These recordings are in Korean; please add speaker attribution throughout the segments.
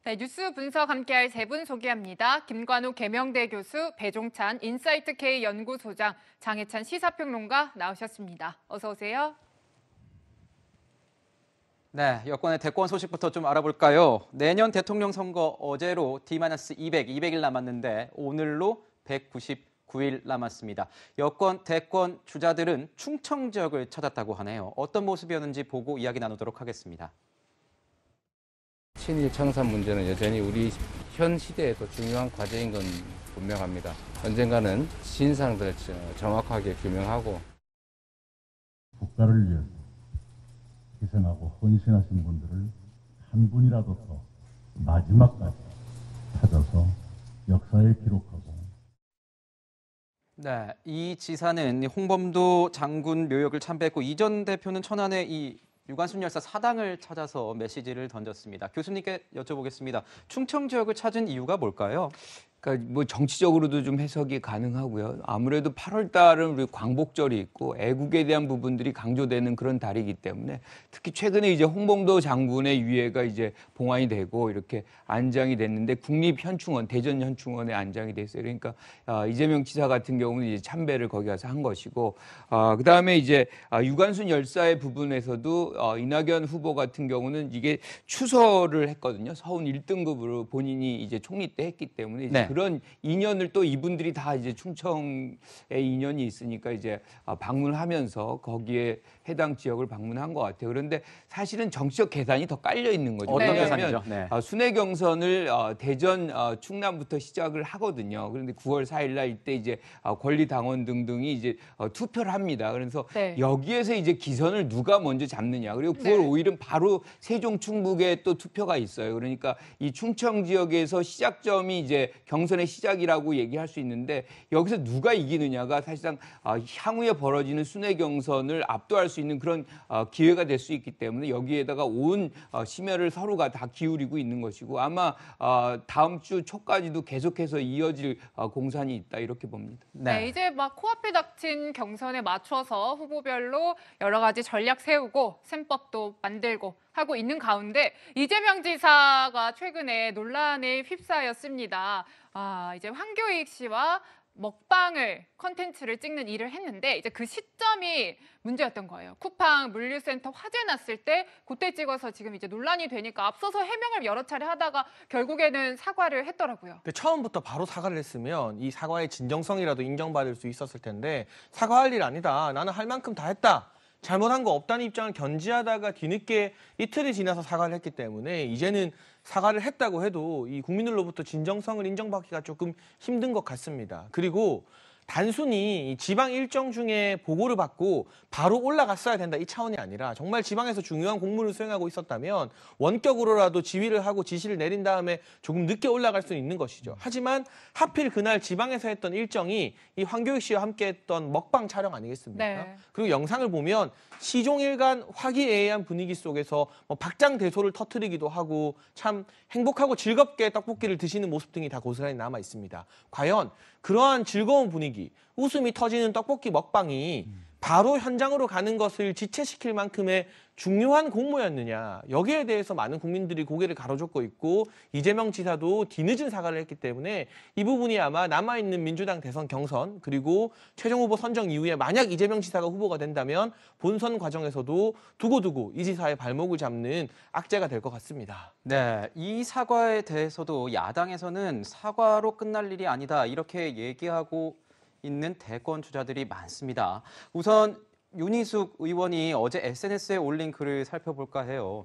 Speaker 1: 네, 뉴스 분석 함께할 세 분 소개합니다. 김관우 계명대 교수, 배종찬 인사이트K 연구소장, 장혜찬 시사평론가 나오셨습니다. 어서 오세요.
Speaker 2: 네, 여권의 대권 소식부터 좀 알아볼까요? 내년 대통령 선거 어제로 D-200일 남았는데 오늘로 199일 남았습니다. 여권 대권 주자들은 충청 지역을 찾았다고 하네요. 어떤 모습이었는지 보고 이야기 나누도록 하겠습니다.
Speaker 3: 친일 청산 문제는 여전히 우리 현 시대에도 중요한 과제인 건 분명합니다. 언젠가는 진상들 정확하게 규명하고
Speaker 4: 국가를 위해서 희생하고 헌신하신 분들을 한 분이라도 더 마지막까지 찾아서 역사에 기록하고.
Speaker 2: 네, 이 지사는 홍범도 장군 묘역을 참배했고 이 전 대표는 천안의 이 유관순 열사 사당을 찾아서 메시지를 던졌습니다. 교수님께 여쭤보겠습니다. 충청 지역을 찾은 이유가 뭘까요?
Speaker 5: 그러니까 뭐 정치적으로도 좀 해석이 가능하고요. 아무래도 8월 달은 우리 광복절이 있고 애국에 대한 부분들이 강조되는 그런 달이기 때문에 특히 최근에 이제 홍범도 장군의 유해가 이제 봉환이 되고 이렇게 안장이 됐는데 국립현충원, 대전 현충원에 안장이 됐어요. 그러니까 이재명 지사 같은 경우는 이제 참배를 거기 가서 한 것이고, 그다음에 이제 유관순 열사의 부분에서도 이낙연 후보 같은 경우는 이게 추서를 했거든요. 서훈 1등급으로 본인이 이제 총리 때 했기 때문에 이제
Speaker 2: 네.
Speaker 5: 그런 인연을 또 이분들이 다 이제 충청의 인연이 있으니까 이제 방문하면서 거기에 해당 지역을 방문한 것 같아요. 그런데 사실은 정치적 계산이 더 깔려 있는 거죠.
Speaker 2: 어떤
Speaker 5: 왜냐하면
Speaker 2: 계산이죠? 네.
Speaker 5: 순회 경선을 대전, 충남부터 시작을 하거든요. 그런데 9월 4일 날 이때 이제 권리 당원 등등이 이제 투표를 합니다. 그래서
Speaker 1: 네.
Speaker 5: 여기에서 이제 기선을 누가 먼저 잡느냐. 그리고 9월 5일은 바로 세종 충북에 또 투표가 있어요. 그러니까 이 충청 지역에서 시작점이 이제 경선의 시작이라고 얘기할 수 있는데 여기서 누가 이기느냐가 사실상 향후에 벌어지는 순회 경선을 압도할 수 있는 그런 기회가 될 수 있기 때문에 여기에다가 온 심혈을 서로가 다 기울이고 있는 것이고 아마 다음 주 초까지도 계속해서 이어질 공산이 있다 이렇게 봅니다.
Speaker 1: 네, 이제 막 코앞에 닥친 경선에 맞춰서 후보별로 여러 가지 전략 세우고 셈법도 만들고 하고 있는 가운데 이재명 지사가 최근에 논란에 휩싸였습니다. 이제 황교익 씨와 먹방을 컨텐츠를 찍는 일을 했는데 이제 그 시점이 문제였던 거예요. 쿠팡 물류센터 화재 났을 때 그때 찍어서 지금 이제 논란이 되니까 앞서서 해명을 여러 차례 하다가 결국에는 사과를 했더라고요.
Speaker 6: 근데 처음부터 바로 사과를 했으면 이 사과의 진정성이라도 인정받을 수 있었을 텐데 사과할 일 아니다. 나는 할 만큼 다 했다. 잘못한 거 없다는 입장을 견지하다가 뒤늦게 이틀이 지나서 사과를 했기 때문에 이제는 사과를 했다고 해도 이 국민들로부터 진정성을 인정받기가 조금 힘든 것 같습니다. 그리고 단순히 지방 일정 중에 보고를 받고 바로 올라갔어야 된다 이 차원이 아니라 정말 지방에서 중요한 공무를 수행하고 있었다면 원격으로라도 지휘를 하고 지시를 내린 다음에 조금 늦게 올라갈 수 있는 것이죠. 하지만 하필 그날 지방에서 했던 일정이 이 황교익 씨와 함께 했던 먹방 촬영 아니겠습니까?
Speaker 1: 네.
Speaker 6: 그리고 영상을 보면 시종일관 화기애애한 분위기 속에서 뭐 박장대소를 터뜨리기도 하고 참 행복하고 즐겁게 떡볶이를 드시는 모습 등이 다 고스란히 남아 있습니다. 과연 그러한 즐거운 분위기, 웃음이 터지는 떡볶이 먹방이 바로 현장으로 가는 것을 지체시킬 만큼의 중요한 공모였느냐. 여기에 대해서 많은 국민들이 고개를 가로젓고 있고 이재명 지사도 뒤늦은 사과를 했기 때문에 이 부분이 아마 남아있는 민주당 대선 경선 그리고 최종 후보 선정 이후에 만약 이재명 지사가 후보가 된다면 본선 과정에서도 두고두고 이 지사의 발목을 잡는 악재가 될 것 같습니다.
Speaker 2: 네, 이 사과에 대해서도 야당에서는 사과로 끝날 일이 아니다 이렇게 얘기하고 있는 대권 주자들이 많습니다. 우선 윤희숙 의원이 어제 SNS에 올린 글을 살펴볼까 해요.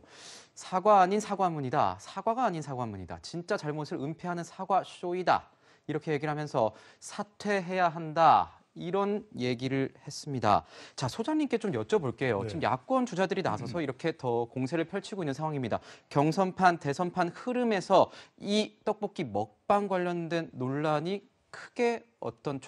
Speaker 2: 사과 아닌 사과문이다. 사과가 아닌 사과문이다. 진짜 잘못을 은폐하는 사과쇼이다. 이렇게 얘기를 하면서 사퇴해야 한다. 이런 얘기를 했습니다. 자, 소장님께 좀 여쭤볼게요. 지금 야권 주자들이 나서서 이렇게 더 공세를 펼치고 있는 상황입니다. 경선판, 대선판 흐름에서 이 떡볶이 먹방 관련된 논란이 크게 어떤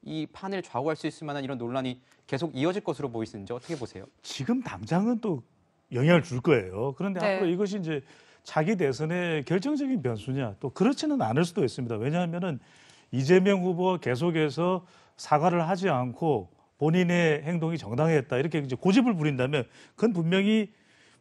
Speaker 2: 이 판을 좌우할 수 있을 만한 이런 논란이 계속 이어질 것으로 보이시는지 어떻게 보세요?
Speaker 7: 지금 당장은 또 영향을 줄 거예요. 그런데 앞으로 이것이 이제 차기 대선의 결정적인 변수냐 또 그렇지는 않을 수도 있습니다. 왜냐하면은 이재명 후보가 계속해서 사과를 하지 않고 본인의 행동이 정당했다 이렇게 이제 고집을 부린다면 그건 분명히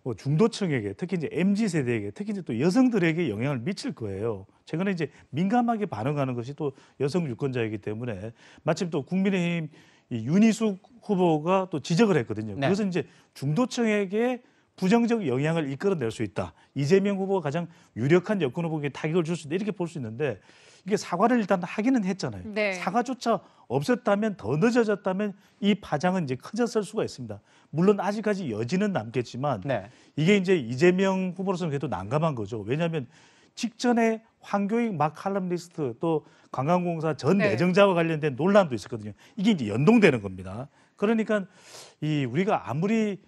Speaker 7: 뭐 중도층에게 특히 이제 MZ 세대에게 특히 이제 또 여성들에게 영향을 미칠 거예요. 최근에 이제 민감하게 반응하는 것이 또 여성 유권자이기 때문에 마침 또 국민의힘 이 윤희숙 후보가 또 지적을 했거든요.
Speaker 2: 네.
Speaker 7: 그것은 이제 중도층에게 부정적 영향을 이끌어낼 수 있다. 이재명 후보가 가장 유력한 여권 후보에게 타격을 줄 수 있다. 이렇게 볼 수 있는데 이게 사과를 일단 하기는 했잖아요.
Speaker 1: 네.
Speaker 7: 사과조차 없었다면 더 늦어졌다면 이 파장은 이제 커졌을 수가 있습니다. 물론 아직까지 여지는 남겠지만
Speaker 2: 네.
Speaker 7: 이게 이제 이재명 후보로서는 그래도 난감한 거죠. 왜냐하면 직전에 황교익 막 칼럼니스트 또 관광공사 전
Speaker 1: 네.
Speaker 7: 내정자와 관련된 논란도 있었거든요. 이게 이제 연동되는 겁니다. 그러니까 이 우리가 아무리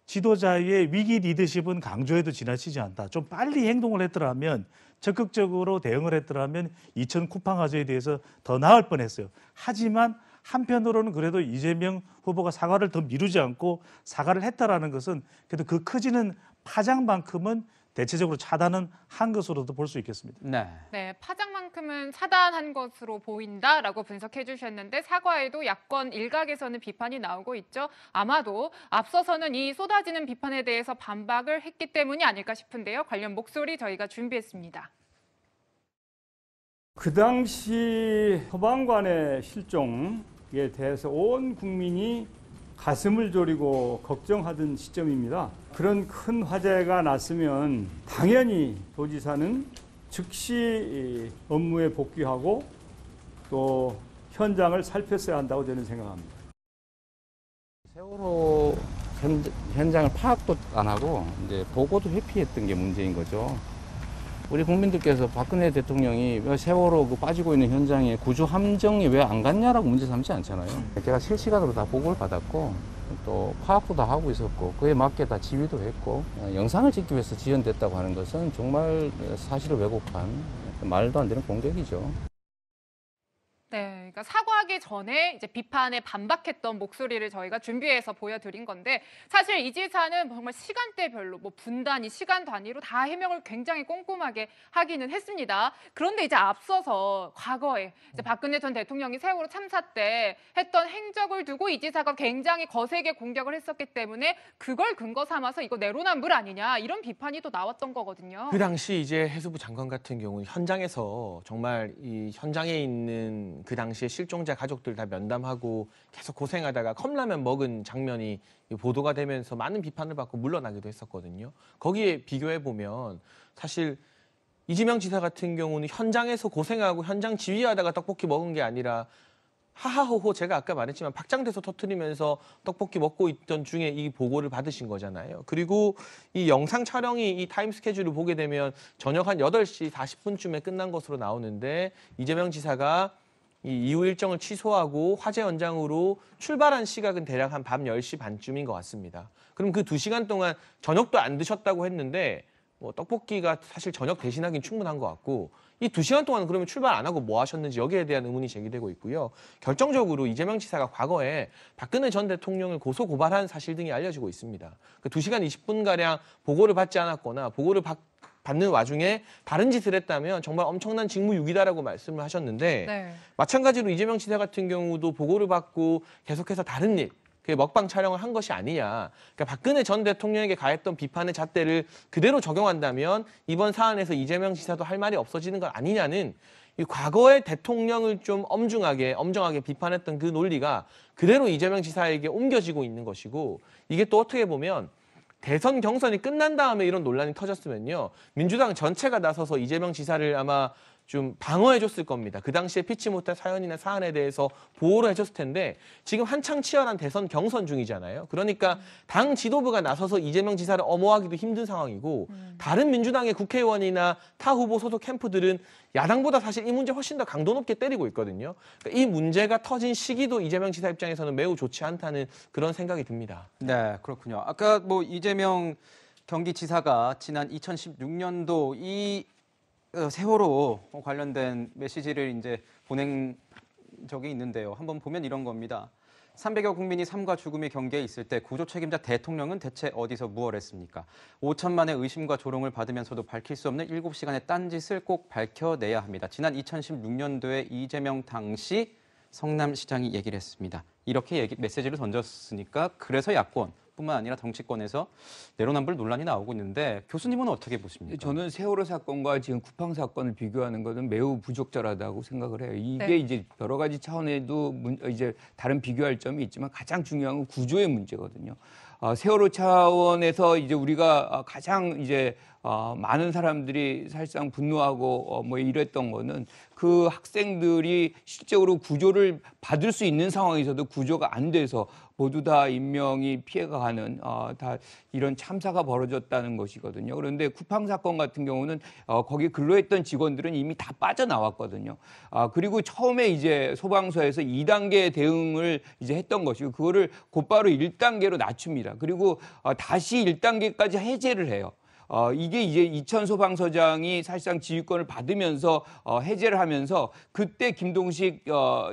Speaker 7: 지도자의 위기 리더십은 강조해도 지나치지 않다. 좀 빨리 행동을 했더라면 적극적으로 대응을 했더라면 이천 쿠팡 화재에 대해서 더 나을 뻔했어요. 하지만 한편으로는 그래도 이재명 후보가 사과를 더 미루지 않고 사과를 했다라는 것은 그래도 그 커지는 파장만큼은 대체적으로 차단은 한 것으로도 볼 수 있겠습니다.
Speaker 2: 네.
Speaker 1: 네, 파장만큼은 차단한 것으로 보인다라고 분석해 주셨는데 사과에도 야권 일각에서는 비판이 나오고 있죠. 아마도 앞서서는 이 쏟아지는 비판에 대해서 반박을 했기 때문이 아닐까 싶은데요. 관련 목소리 저희가 준비했습니다.
Speaker 8: 그 당시 소방관의 실종에 대해서 온 국민이 가슴을 졸이고 걱정하던 시점입니다. 그런 큰 화재가 났으면 당연히 도지사는 즉시 업무에 복귀하고 또 현장을 살폈어야 한다고 저는 생각합니다.
Speaker 3: 세월호 현장을 파악도 안 하고 이제 보고도 회피했던 게 문제인 거죠. 우리 국민들께서 박근혜 대통령이 왜 세월호 그 빠지고 있는 현장에 구조 함정이 왜 안 갔냐라고 문제 삼지 않잖아요. 제가 실시간으로 다 보고를 받았고 또 파악도 다 하고 있었고 그에 맞게 다 지휘도 했고 영상을 찍기 위해서 지연됐다고 하는 것은 정말 사실을 왜곡한 말도 안 되는 공격이죠.
Speaker 1: 네, 그러니까 사과하기 전에 이제 비판에 반박했던 목소리를 저희가 준비해서 보여드린 건데 사실 이 지사는 정말 시간대별로 뭐 분단위, 시간 단위로 다 해명을 굉장히 꼼꼼하게 하기는 했습니다. 그런데 이제 앞서서 과거에 이제 박근혜 전 대통령이 세월호 참사 때 했던 행적을 두고 이 지사가 굉장히 거세게 공격을 했었기 때문에 그걸 근거 삼아서 이거 내로남불 아니냐 이런 비판이 또 나왔던 거거든요.
Speaker 6: 그 당시 이제 해수부 장관 같은 경우는 현장에서 정말 이 현장에 있는 그 당시에 실종자 가족들 다 면담하고 계속 고생하다가 컵라면 먹은 장면이 보도가 되면서 많은 비판을 받고 물러나기도 했었거든요. 거기에 비교해 보면 사실 이재명 지사 같은 경우는 현장에서 고생하고 현장 지휘하다가 떡볶이 먹은 게 아니라 하하호호 제가 아까 말했지만 박장대소 터뜨리면서 떡볶이 먹고 있던 중에 이 보고를 받으신 거잖아요. 그리고 이 영상 촬영이 이 타임 스케줄을 보게 되면 저녁 한 8시 40분쯤에 끝난 것으로 나오는데 이재명 지사가 이 이후 일정을 취소하고 화재 현장으로 출발한 시각은 대략 한 밤 10시 반쯤인 것 같습니다. 그럼 그 2시간 동안 저녁도 안 드셨다고 했는데 뭐 떡볶이가 사실 저녁 대신하기는 충분한 것 같고 이 2시간 동안 그러면 출발 안 하고 뭐 하셨는지 여기에 대한 의문이 제기되고 있고요. 결정적으로 이재명 지사가 과거에 박근혜 전 대통령을 고소 고발한 사실 등이 알려지고 있습니다. 그 2시간 20분가량 보고를 받지 않았거나 보고를 받는 와중에 다른 짓을 했다면 정말 엄청난 직무유기다라고 말씀을 하셨는데
Speaker 1: 네.
Speaker 6: 마찬가지로 이재명 지사 같은 경우도 보고를 받고 계속해서 다른 일, 그 먹방 촬영을 한 것이 아니냐. 그러니까 박근혜 전 대통령에게 가했던 비판의 잣대를 그대로 적용한다면 이번 사안에서 이재명 지사도 할 말이 없어지는 것 아니냐는 이 과거의 대통령을 좀 엄정하게 비판했던 그 논리가 그대로 이재명 지사에게 옮겨지고 있는 것이고 이게 또 어떻게 보면 대선 경선이 끝난 다음에 이런 논란이 터졌으면요. 민주당 전체가 나서서 이재명 지사를 아마 좀 방어해줬을 겁니다. 그 당시에 피치 못할 사연이나 사안에 대해서 보호를 해줬을 텐데 지금 한창 치열한 대선 경선 중이잖아요. 그러니까 당 지도부가 나서서 이재명 지사를 엄호하기도 힘든 상황이고 다른 민주당의 국회의원이나 타 후보 소속 캠프들은 야당보다 사실 이 문제 훨씬 더 강도 높게 때리고 있거든요. 그러니까 이 문제가 터진 시기도 이재명 지사 입장에서는 매우 좋지 않다는 그런 생각이 듭니다.
Speaker 2: 네, 그렇군요. 아까 뭐 이재명 경기지사가 지난 2016년도 이 세월호 관련된 메시지를 이제 보낸 적이 있는데요. 한번 보면 이런 겁니다. 300여 국민이 삶과 죽음의 경계에 있을 때 구조 책임자 대통령은 대체 어디서 무엇을 했습니까? 5천만의 의심과 조롱을 받으면서도 밝힐 수 없는 7시간의 딴짓을 꼭 밝혀내야 합니다. 지난 2016년도에 이재명 당시 성남시장이 얘기를 했습니다. 이렇게 메시지를 던졌으니까 그래서 야권 지자체뿐만 아니라 정치권에서 내로남불 논란이 나오고 있는데 교수님은 어떻게 보십니까?
Speaker 5: 저는 세월호 사건과 지금 쿠팡 사건을 비교하는 것은 매우 부적절하다고 생각을 해요. 이게
Speaker 1: 네.
Speaker 5: 이제 여러 가지 차원에도 이제 다른 비교할 점이 있지만 가장 중요한 건 구조의 문제거든요. 세월호 차원에서 이제 우리가 가장 이제 많은 사람들이 사실상 분노하고 뭐 이랬던 거는 그 학생들이 실제로 구조를 받을 수 있는 상황에서도 구조가 안 돼서 모두 다 인명이 피해가 가는 다 이런 참사가 벌어졌다는 것이거든요. 그런데 쿠팡 사건 같은 경우는 거기 근로했던 직원들은 이미 다 빠져나왔거든요. 그리고 처음에 이제 소방서에서 2단계 대응을 이제 했던 것이고 그거를 곧바로 1단계로 낮춥니다. 그리고 다시 1단계까지 해제를 해요. 이게 이제 이천 소방서장이 사실상 지휘권을 받으면서 해제를 하면서 그때 김동식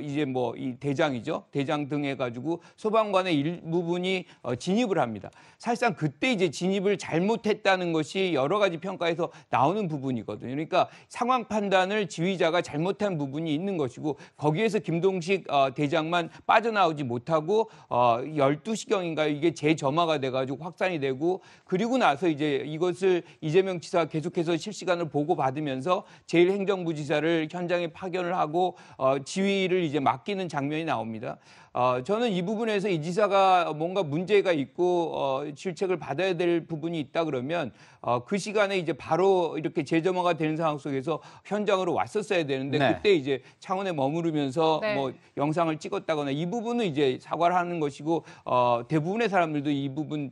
Speaker 5: 이제 뭐 이 대장이죠. 대장 등 해가지고 소방관의 일부분이 진입을 합니다. 사실상 그때 이제 진입을 잘못했다는 것이 여러 가지 평가에서 나오는 부분이거든요. 그러니까 상황 판단을 지휘자가 잘못한 부분이 있는 것이고 거기에서 김동식 대장만 빠져나오지 못하고 12시경인가요? 이게 재점화가 돼가지고 확산이 되고 그리고 나서 이제 이것을 이재명 지사가 계속해서 실시간으로 보고받으면서 제1행정부지사를 현장에 파견을 하고 지휘를 이제 맡기는 장면이 나옵니다. 저는 이 부분에서 이 지사가 뭔가 문제가 있고 질책을 받아야 될 부분이 있다 그러면 그 시간에 이제 바로 이렇게 재점화가 되는 상황 속에서 현장으로 왔었어야 되는데
Speaker 2: 네.
Speaker 5: 그때 이제 창원에 머무르면서
Speaker 1: 네.
Speaker 5: 뭐 영상을 찍었다거나 이 부분은 이제 사과를 하는 것이고 대부분의 사람들도 이 부분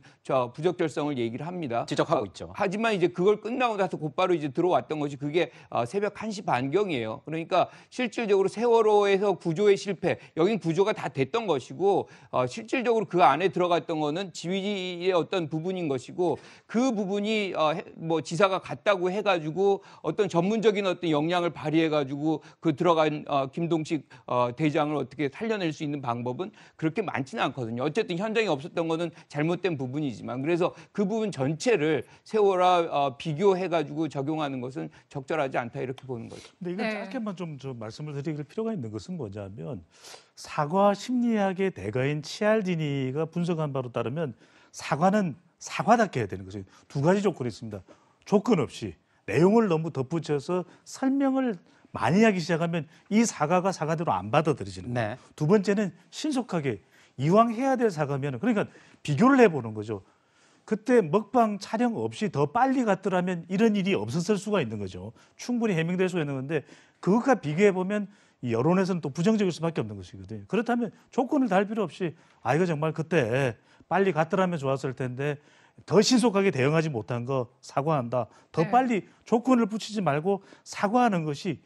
Speaker 5: 부적절성을 얘기를 합니다.
Speaker 2: 지적하고 있죠.
Speaker 5: 하지만 이제 그걸 끝나고 나서 곧바로 이제 들어왔던 것이 그게 새벽 1시 반경이에요. 그러니까 실질적으로 세월호에서 구조의 실패, 여긴 구조가 다 됐던 것이고 실질적으로 그 안에 들어갔던 거는 지휘의 어떤 부분인 것이고 그 부분이 뭐 지사가 갔다고 해가지고 어떤 전문적인 어떤 역량을 발휘해가지고 그 들어간 김동식 대장을 어떻게 살려낼 수 있는 방법은 그렇게 많지는 않거든요. 어쨌든 현장에 없었던 거는 잘못된 부분이지만 그래서 그 부분 전체를 세월호와 비교해가지고 적용하는 것은 적절하지 않다 이렇게 보는 거죠.
Speaker 7: 근데 이건
Speaker 1: 네.
Speaker 7: 짧게만 좀 말씀을 드릴 필요가 있는 것은 뭐냐면 사과 심리학의 대가인 치알디니가 분석한 바로 따르면 사과는 사과답게 해야 되는 거죠. 두 가지 조건이 있습니다. 조건 없이 내용을 너무 덧붙여서 설명을 많이 하기 시작하면 이 사과가 사과대로 안 받아들여지는 거예요.
Speaker 2: 네.
Speaker 7: 두 번째는 신속하게 이왕 해야 될 사과면 그러니까 비교를 해보는 거죠. 그때 먹방 촬영 없이 더 빨리 갔더라면 이런 일이 없었을 수가 있는 거죠. 충분히 해명될 수가 있는 건데 그것과 비교해보면 이 여론에서는 또 부정적일 수밖에 없는 것이거든요. 그렇다면 조건을 달 필요 없이 이거 정말 그때 빨리 갔더라면 좋았을 텐데 더 신속하게 대응하지 못한 거 사과한다. 더
Speaker 1: 네.
Speaker 7: 빨리 조건을 붙이지 말고 사과하는 것이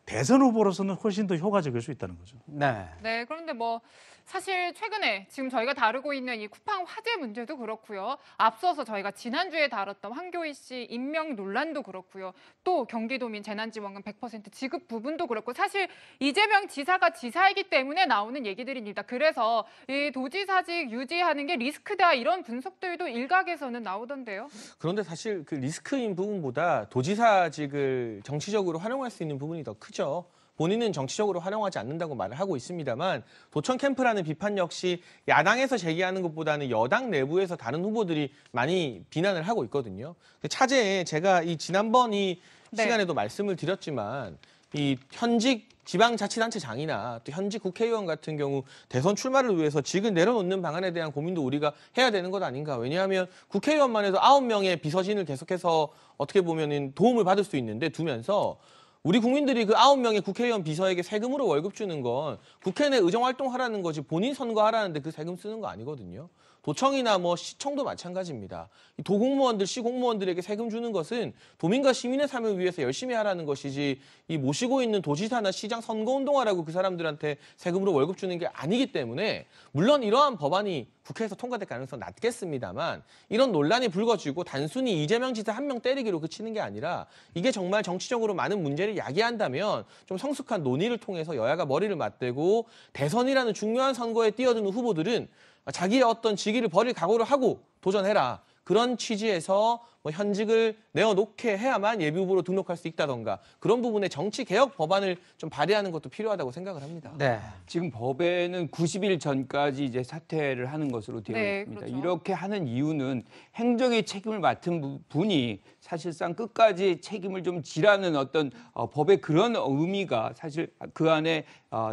Speaker 7: 대선 후보로서는 훨씬 더 효과적일 수 있다는 거죠.
Speaker 2: 네.
Speaker 1: 네, 그런데 뭐 사실 최근에 지금 저희가 다루고 있는 이 쿠팡 화재 문제도 그렇고요. 앞서서 저희가 지난주에 다뤘던 황교익 씨 임명 논란도 그렇고요. 또 경기도민 재난지원금 100% 지급 부분도 그렇고 사실 이재명 지사가 지사이기 때문에 나오는 얘기들입니다. 그래서 이 도지사직 유지하는 게 리스크다 이런 분석들도 일각에서는 나오던데요.
Speaker 6: 그런데 사실 그 리스크인 부분보다 도지사직을 정치적으로 활용할 수 있는 부분이 더 크죠. 본인은 정치적으로 활용하지 않는다고 말을 하고 있습니다만 도청 캠프라는 비판 역시 야당에서 제기하는 것보다는 여당 내부에서 다른 후보들이 많이 비난을 하고 있거든요. 차제에 제가 이 지난번 이
Speaker 1: 네.
Speaker 6: 시간에도 말씀을 드렸지만 이 현직 지방자치단체장이나 또 현직 국회의원 같은 경우 대선 출마를 위해서 직을 내려놓는 방안에 대한 고민도 우리가 해야 되는 것 아닌가. 왜냐하면 국회의원만 해도 9명의 비서진을 계속해서 어떻게 보면 도움을 받을 수 있는데 두면서 우리 국민들이 그 9명의 국회의원 비서에게 세금으로 월급 주는 건 국회 내 의정활동하라는 거지 본인 선거하라는데 그 세금 쓰는 거 아니거든요. 도청이나 뭐 시청도 마찬가지입니다. 도공무원들, 시공무원들에게 세금 주는 것은 도민과 시민의 삶을 위해서 열심히 하라는 것이지 이 모시고 있는 도지사나 시장 선거운동하라고 그 사람들한테 세금으로 월급 주는 게 아니기 때문에 물론 이러한 법안이 국회에서 통과될 가능성은 낮겠습니다만 이런 논란이 불거지고 단순히 이재명 지사 한 명 때리기로 그치는 게 아니라 이게 정말 정치적으로 많은 문제를 야기한다면 좀 성숙한 논의를 통해서 여야가 머리를 맞대고 대선이라는 중요한 선거에 뛰어드는 후보들은 자기의 어떤 직위를 버릴 각오를 하고 도전해라. 그런 취지에서 뭐 현직을 내어놓게 해야만 예비후보로 등록할 수 있다던가 그런 부분에 정치개혁 법안을 좀 발의하는 것도 필요하다고 생각을 합니다.
Speaker 2: 네.
Speaker 5: 지금 법에는 90일 전까지 이제 사퇴를 하는 것으로 되어
Speaker 1: 네,
Speaker 5: 있습니다.
Speaker 1: 그렇죠.
Speaker 5: 이렇게 하는 이유는 행정의 책임을 맡은 분이 사실상 끝까지 책임을 좀 지라는 어떤 법의 그런 의미가 사실 그 안에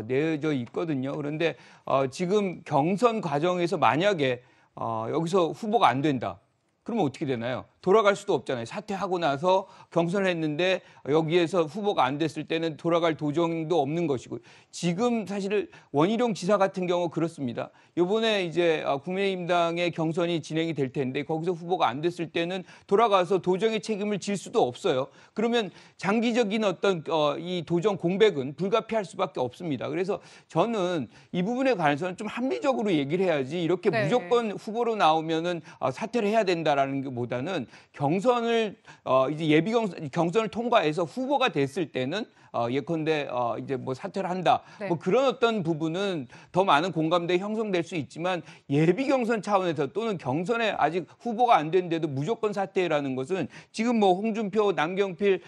Speaker 5: 내어져 있거든요. 그런데 지금 경선 과정에서 만약에 여기서 후보가 안 된다. 그러면 어떻게 되나요? 돌아갈 수도 없잖아요. 사퇴하고 나서 경선을 했는데 여기에서 후보가 안 됐을 때는 돌아갈 도정도 없는 것이고 지금 사실 원희룡 지사 같은 경우 그렇습니다. 이번에 이제 국민의힘당의 경선이 진행이 될 텐데 거기서 후보가 안 됐을 때는 돌아가서 도정의 책임을 질 수도 없어요. 그러면 장기적인 어떤 이 도정 공백은 불가피할 수밖에 없습니다. 그래서 저는 이 부분에 관해서는 좀 합리적으로 얘기를 해야지 이렇게
Speaker 1: 네.
Speaker 5: 무조건 후보로 나오면은 사퇴를 해야 된다라는 것보다는 경선을 이제 예비 경선을 통과해서 후보가 됐을 때는 예컨대 이제 뭐 사퇴를 한다.
Speaker 1: 네.
Speaker 5: 뭐 그런 어떤 부분은 더 많은 공감대 형성될 수 있지만 예비 경선 차원에서 또는 경선에 아직 후보가 안 됐는데도 무조건 사퇴라는 것은 지금 뭐 홍준표, 남경필,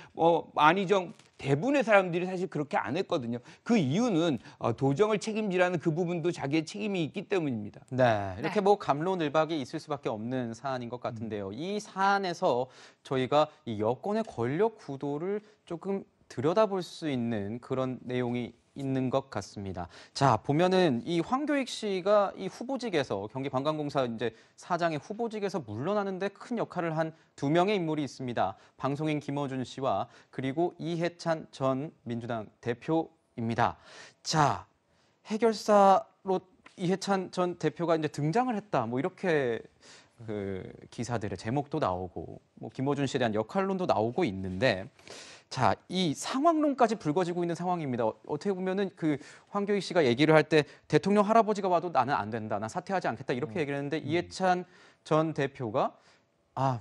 Speaker 5: 안희정 대부분의 사람들이 사실 그렇게 안 했거든요. 그 이유는 도정을 책임지라는 그 부분도 자기의 책임이 있기 때문입니다.
Speaker 2: 네, 이렇게
Speaker 1: 네.
Speaker 2: 뭐 갑론을박이 있을 수밖에 없는 사안인 것 같은데요. 이 사안에서 저희가 이 여권의 권력 구도를 조금 들여다볼 수 있는 그런 내용이 있는 것 같습니다. 자, 보면은 이 황교익 씨가 이 후보직에서 경기관광공사 이제 사장의 후보직에서 물러나는데 큰 역할을 한 두 명의 인물이 있습니다. 방송인 김어준 씨와 그리고 이해찬 전 민주당 대표입니다. 자, 해결사로 이해찬 전 대표가 이제 등장을 했다. 뭐 이렇게 그 기사들의 제목도 나오고 뭐 김어준 씨에 대한 역할론도 나오고 있는데 자, 이 상황론까지 불거지고 있는 상황입니다. 어떻게 보면은 그 황교익 씨가 얘기를 할 때 대통령 할아버지가 와도 나는 안 된다. 난 사퇴하지 않겠다. 이렇게 얘기를 했는데 이해찬 전 대표가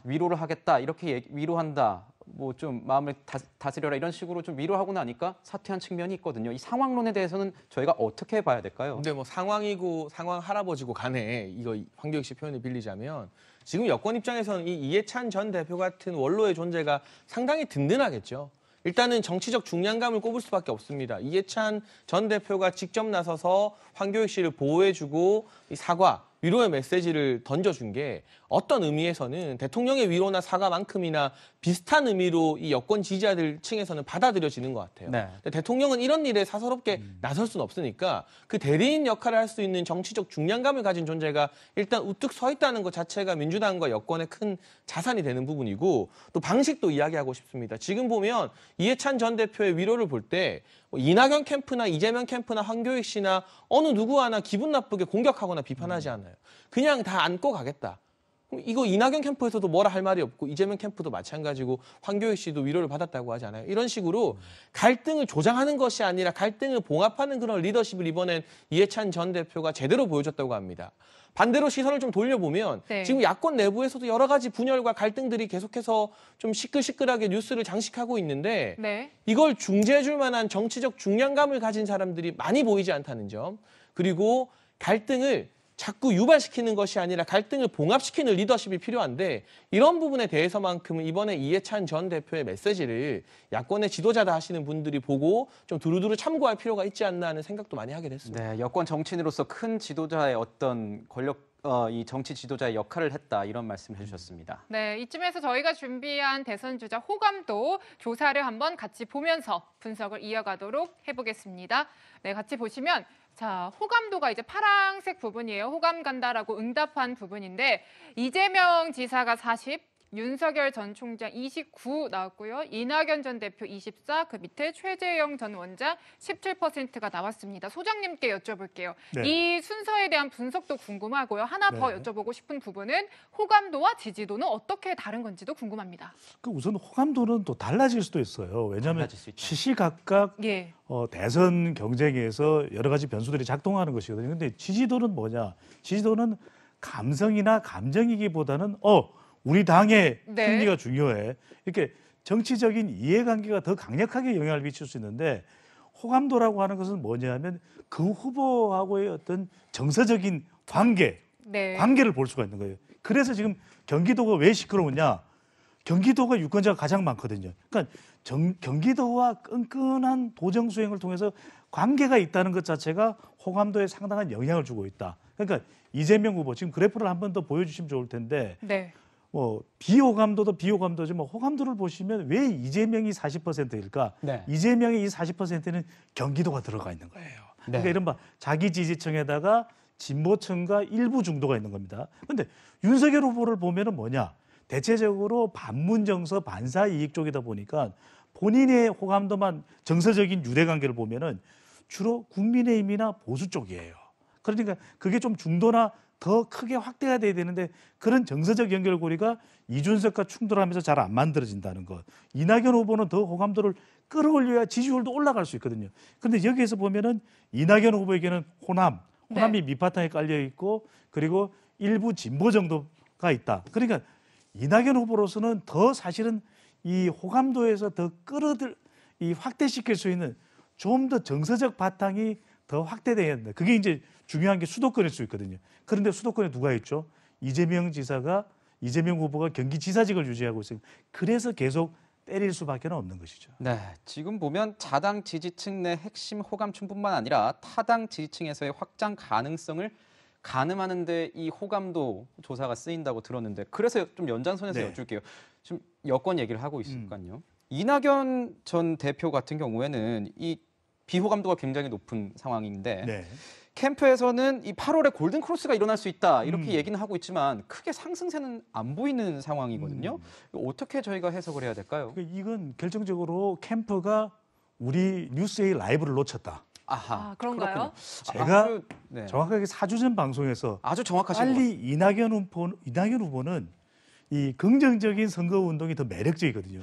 Speaker 2: 위로를 하겠다. 이렇게 위로한다. 뭐 좀 마음을 다스려라 이런 식으로 좀 위로하고 나니까 사퇴한 측면이 있거든요. 이 상황론에 대해서는 저희가 어떻게 봐야 될까요?
Speaker 6: 근데 뭐 상황이고 상황 할아버지고 간에 이거 황교익 씨 표현을 빌리자면 지금 여권 입장에서는 이 이해찬 전 대표 같은 원로의 존재가 상당히 든든하겠죠. 일단은 정치적 중량감을 꼽을 수밖에 없습니다. 이해찬 전 대표가 직접 나서서 황교익 씨를 보호해주고 이 사과, 위로의 메시지를 던져준 게 어떤 의미에서는 대통령의 위로나 사과만큼이나 비슷한 의미로 이 여권 지지자들 층에서는 받아들여지는 것 같아요.
Speaker 2: 네.
Speaker 6: 근데 대통령은 이런 일에 사서롭게 나설 수는 없으니까 그 대리인 역할을 할 수 있는 정치적 중량감을 가진 존재가 일단 우뚝 서 있다는 것 자체가 민주당과 여권의 큰 자산이 되는 부분이고 또 방식도 이야기하고 싶습니다. 지금 보면 이해찬 전 대표의 위로를 볼 때 이낙연 캠프나 이재명 캠프나 황교익 씨나 어느 누구 하나 기분 나쁘게 공격하거나 비판하지 않아요. 그냥 다 안고 가겠다. 이거 이낙연 캠프에서도 뭐라 할 말이 없고 이재명 캠프도 마찬가지고 황교익 씨도 위로를 받았다고 하잖아요. 이런 식으로 갈등을 조장하는 것이 아니라 갈등을 봉합하는 그런 리더십을 이번엔 이해찬 전 대표가 제대로 보여줬다고 합니다. 반대로 시선을 좀 돌려보면
Speaker 1: 네.
Speaker 6: 지금 야권 내부에서도 여러 가지 분열과 갈등들이 계속해서 좀 시끌시끌하게 뉴스를 장식하고 있는데
Speaker 1: 네.
Speaker 6: 이걸 중재해줄 만한 정치적 중량감을 가진 사람들이 많이 보이지 않다는 점, 그리고 갈등을 자꾸 유발시키는 것이 아니라 갈등을 봉합시키는 리더십이 필요한데 이런 부분에 대해서만큼은 이번에 이해찬 전 대표의 메시지를 야권의 지도자다 하시는 분들이 보고 좀 두루두루 참고할 필요가 있지 않나 하는 생각도 많이 하게 됐습니다.
Speaker 2: 네, 여권 정치인으로서 큰 지도자의 어떤 권력 이 정치 지도자의 역할을 했다 이런 말씀을 해주셨습니다.
Speaker 1: 네, 이쯤에서 저희가 준비한 대선 주자 호감도 조사를 한번 같이 보면서 분석을 이어가도록 해보겠습니다. 네, 같이 보시면 자, 호감도가 이제 파란색 부분이에요. 호감 간다라고 응답한 부분인데 이재명 지사가 40, 윤석열 전 총장 29 나왔고요. 이낙연 전 대표 24, 그 밑에 최재형 전 원장 17%가 나왔습니다. 소장님께 여쭤볼게요.
Speaker 7: 네.
Speaker 1: 이 순서에 대한 분석도 궁금하고요. 하나 더
Speaker 7: 네.
Speaker 1: 여쭤보고 싶은 부분은 호감도와 지지도는 어떻게 다른 건지도 궁금합니다.
Speaker 7: 그 우선 호감도는 또 달라질 수도 있어요. 왜냐하면
Speaker 2: 달라질 수 있죠.
Speaker 7: 시시각각
Speaker 1: 예.
Speaker 7: 대선 경쟁에서 여러 가지 변수들이 작동하는 것이거든요. 근데 지지도는 뭐냐? 지지도는 감성이나 감정이기보다는 우리 당의
Speaker 1: 네.
Speaker 7: 승리가 중요해. 이렇게 정치적인 이해관계가 더 강력하게 영향을 미칠 수 있는데 호감도라고 하는 것은 뭐냐면 그 후보하고의 어떤 정서적인 관계를 볼 수가 있는 거예요. 그래서 지금 경기도가 왜 시끄러우냐? 경기도가 유권자가 가장 많거든요. 그러니까 경기도와 끈끈한 도정 수행을 통해서 관계가 있다는 것 자체가 호감도에 상당한 영향을 주고 있다. 그러니까 이재명 후보 지금 그래프를 한 번 더 보여주시면 좋을 텐데
Speaker 1: 네.
Speaker 7: 비호감도도 비호감도지만 호감도를 보시면 왜 이재명이 40%일까?
Speaker 5: 네.
Speaker 7: 이재명의 이 40%는 경기도가 들어가 있는 거예요. 그러니까
Speaker 5: 네.
Speaker 7: 이른바 자기 지지층에다가 진보층과 일부 중도가 있는 겁니다. 그런데 윤석열 후보를 보면은 뭐냐? 대체적으로 반문정서 반사이익 쪽이다 보니까 본인의 호감도만 정서적인 유대관계를 보면은 주로 국민의힘이나 보수 쪽이에요. 그러니까 그게 좀 중도나 더 크게 확대가 돼야 되는데 그런 정서적 연결고리가 이준석과 충돌하면서 잘 안 만들어진다는 것. 이낙연 후보는 더 호감도를 끌어올려야 지지율도 올라갈 수 있거든요. 그런데 여기에서 보면은 이낙연 후보에게는 호남이 밑바탕에 깔려 있고 그리고 일부 진보 정도가 있다. 그러니까 이낙연 후보로서는 더 사실은 이 호감도에서 더 확대시킬 수 있는 좀 더 정서적 바탕이 더 확대돼야 된다. 그게 이제 중요한 게 수도권일 수 있거든요. 그런데 수도권에 누가 있죠? 이재명 후보가 경기지사직을 유지하고 있어요. 그래서 계속 때릴 수밖에 없는 것이죠.
Speaker 2: 네, 지금 보면 자당 지지층 내 핵심 호감층뿐만 아니라 타당 지지층에서의 확장 가능성을 가늠하는 데 이 호감도 조사가 쓰인다고 들었는데 그래서 좀 연장선에서
Speaker 7: 네.
Speaker 2: 여쭐게요. 지금 여권 얘기를 하고 있으니까요. 이낙연 전 대표 같은 경우에는 이 비호감도가 굉장히 높은 상황인데
Speaker 7: 네.
Speaker 2: 캠프에서는 이 8월에 골든 크로스가 일어날 수 있다 이렇게 얘기는 하고 있지만 크게 상승세는 안 보이는 상황이거든요. 어떻게 저희가 해석을 해야 될까요?
Speaker 7: 그러니까 이건 결정적으로 캠프가 우리 뉴스의 라이브를 놓쳤다.
Speaker 2: 아하,
Speaker 1: 그런가요?
Speaker 7: 제가
Speaker 2: 네.
Speaker 7: 정확하게 4주 전 방송에서
Speaker 2: 아주 정확하신 것
Speaker 7: 빨리 이낙연 후보는 이 긍정적인 선거 운동이 더 매력적이거든요.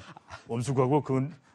Speaker 7: 엄숙하고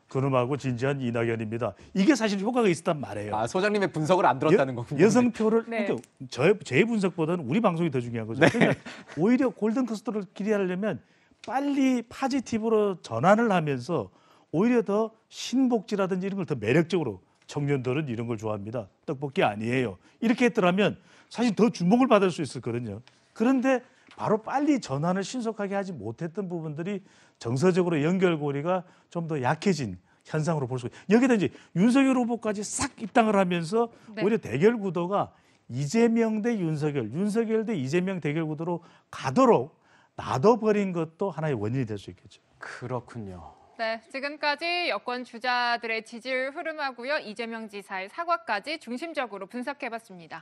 Speaker 7: 근엄하고 진지한 이낙연입니다. 이게 사실 효과가 있었단 말이에요.
Speaker 2: 아, 소장님의 분석을 안 들었다는 거군요.
Speaker 7: 여성표를
Speaker 1: 네.
Speaker 7: 그러니까 제 분석보다는 우리 방송이 더 중요한 거죠. 그러니까 오히려 골든 커스터를 기대하려면 빨리 파지티브로 전환을 하면서 오히려 더 신복지라든지 이런 걸 더 매력적으로 청년들은 이런 걸 좋아합니다. 떡볶이 아니에요. 이렇게 했더라면 사실 더 주목을 받을 수 있었거든요. 그런데 바로 빨리 전환을 신속하게 하지 못했던 부분들이 정서적으로 연결고리가 좀 더 약해진 현상으로 볼 수 있어요. 여기다 이제 윤석열 후보까지 싹 입당을 하면서
Speaker 1: 네.
Speaker 7: 오히려 대결 구도가 이재명 대 윤석열 대 이재명 대결 구도로 가도록 놔둬버린 것도 하나의 원인이 될 수 있겠죠.
Speaker 2: 그렇군요.
Speaker 1: 네, 지금까지 여권 주자들의 지지율 흐름하고요. 이재명 지사의 사과까지 중심적으로 분석해봤습니다.